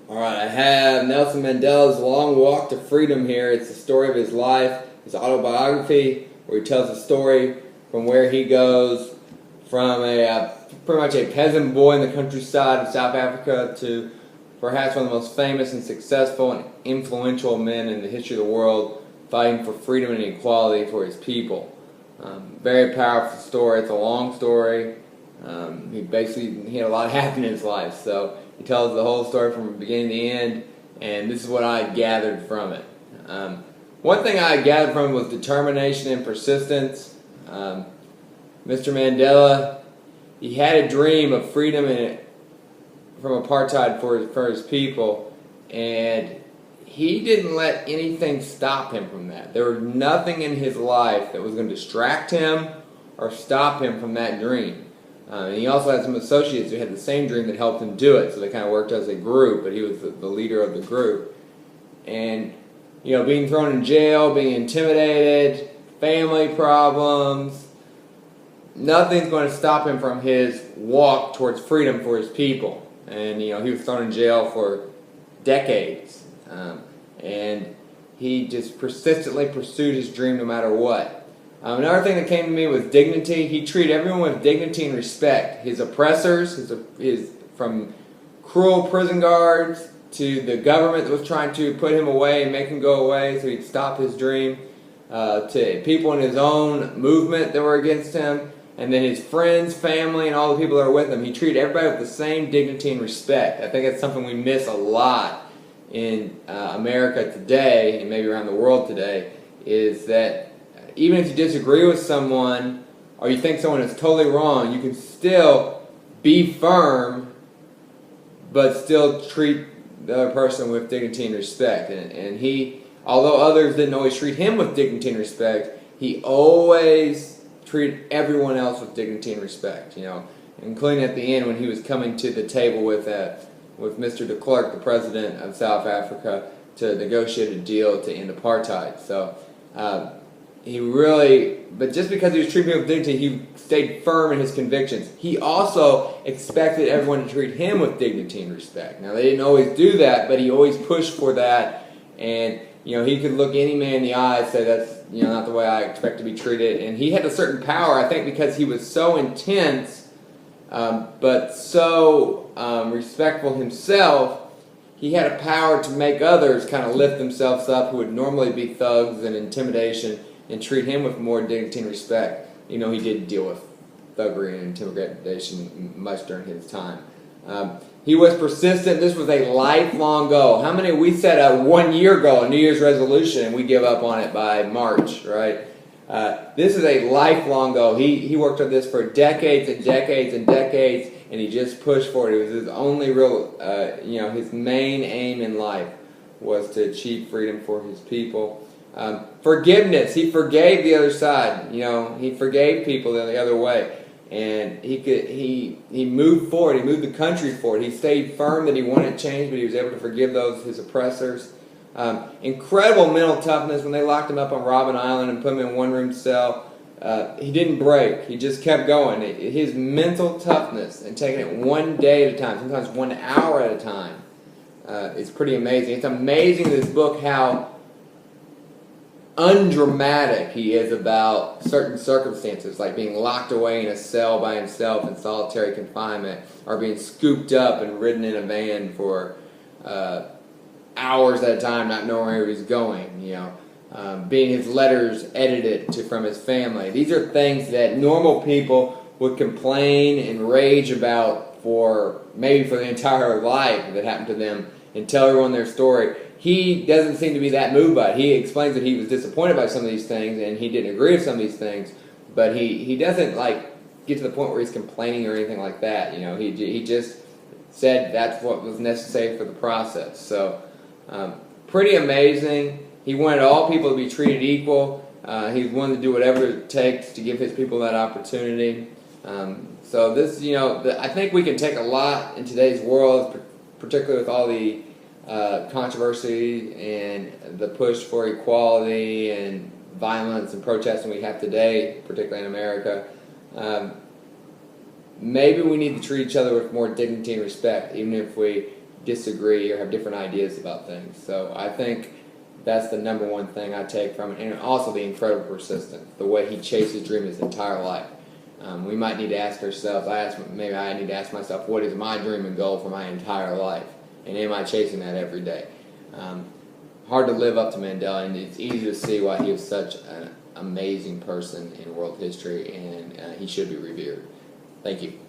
All right, I have Nelson Mandela's Long Walk to Freedom here. It's the story of his life, his autobiography, where he tells the story from where he goes from pretty much a peasant boy in the countryside of South Africa to perhaps one of the most famous and successful and influential men in the history of the world, fighting for freedom and equality for his people. Very powerful story. It's a long story. He had a lot happen in his life, so he tells the whole story from the beginning to the end, and this is what I gathered from it. One thing I gathered from it was determination and persistence. Mr. Mandela, he had a dream of freedom from apartheid for his people, and he didn't let anything stop him from that. There was nothing in his life that was going to distract him or stop him from that dream. And he also had some associates who had the same dream that helped him do it, so they kind of worked as a group, but he was the leader of the group. And, being thrown in jail, being intimidated, family problems, nothing's going to stop him from his walk towards freedom for his people. And, he was thrown in jail for decades. And he just persistently pursued his dream no matter what. Another thing that came to me was dignity. He treated everyone with dignity and respect. His oppressors, from cruel prison guards to the government that was trying to put him away and make him go away so he'd stop his dream, to people in his own movement that were against him, and then his friends, family, and all the people that were with him. He treated everybody with the same dignity and respect. I think that's something we miss a lot in America today, and maybe around the world today, is that even if you disagree with someone or you think someone is totally wrong, you can still be firm but still treat the other person with dignity and respect. And he, although others didn't always treat him with dignity and respect, he always treated everyone else with dignity and respect, including at the end when he was coming to the table with Mr. de Klerk, the president of South Africa, to negotiate a deal to end apartheid. So but just because he was treating people with dignity, he stayed firm in his convictions. He also expected everyone to treat him with dignity and respect. Now, they didn't always do that, but he always pushed for that. And, he could look any man in the eye and say, that's, not the way I expect to be treated. And he had a certain power, I think, because he was so intense, but so respectful himself. He had a power to make others kind of lift themselves up who would normally be thugs and intimidation, and treat him with more dignity and respect. He did deal with thuggery and intimidation much during his time. He was persistent. This was a lifelong goal. How many we set 1 year goal, a New Year's resolution, and we give up on it by March, right? This is a lifelong goal. He worked on this for decades and decades and decades, and he just pushed for it. It was his only real, his main aim in life was to achieve freedom for his people. Forgiveness. He forgave the other side. He forgave people the other way, and he moved forward. He moved the country forward. He stayed firm that he wanted change, but he was able to forgive his oppressors. Incredible mental toughness. When they locked him up on Robben Island and put him in one room cell, he didn't break. He just kept going. His mental toughness and taking it one day at a time, sometimes 1 hour at a time, is pretty amazing. It's amazing in this book how undramatic he is about certain circumstances, like being locked away in a cell by himself in solitary confinement, or being scooped up and ridden in a van for hours at a time, not knowing where he was going. Being his letters edited from his family. These are things that normal people would complain and rage about for the entire life that happened to them, and tell everyone their story. He doesn't seem to be that moved by it. He explains that he was disappointed by some of these things and he didn't agree with some of these things, but he doesn't get to the point where he's complaining or anything like that. He just said that's what was necessary for the process. So pretty amazing. He wanted all people to be treated equal. He wanted to do whatever it takes to give his people that opportunity. So this, I think we can take a lot in today's world, particularly with all the controversy and the push for equality and violence and protesting we have today, particularly in America. Maybe we need to treat each other with more dignity and respect, even if we disagree or have different ideas about things. So I think that's the number one thing I take from it, and also the incredible persistence, the way he chased his dream his entire life. We might need to ask ourselves, maybe I need to ask myself, what is my dream and goal for my entire life? And am I chasing that every day? Hard to live up to Mandela, and it's easy to see why he was such an amazing person in world history, and he should be revered. Thank you.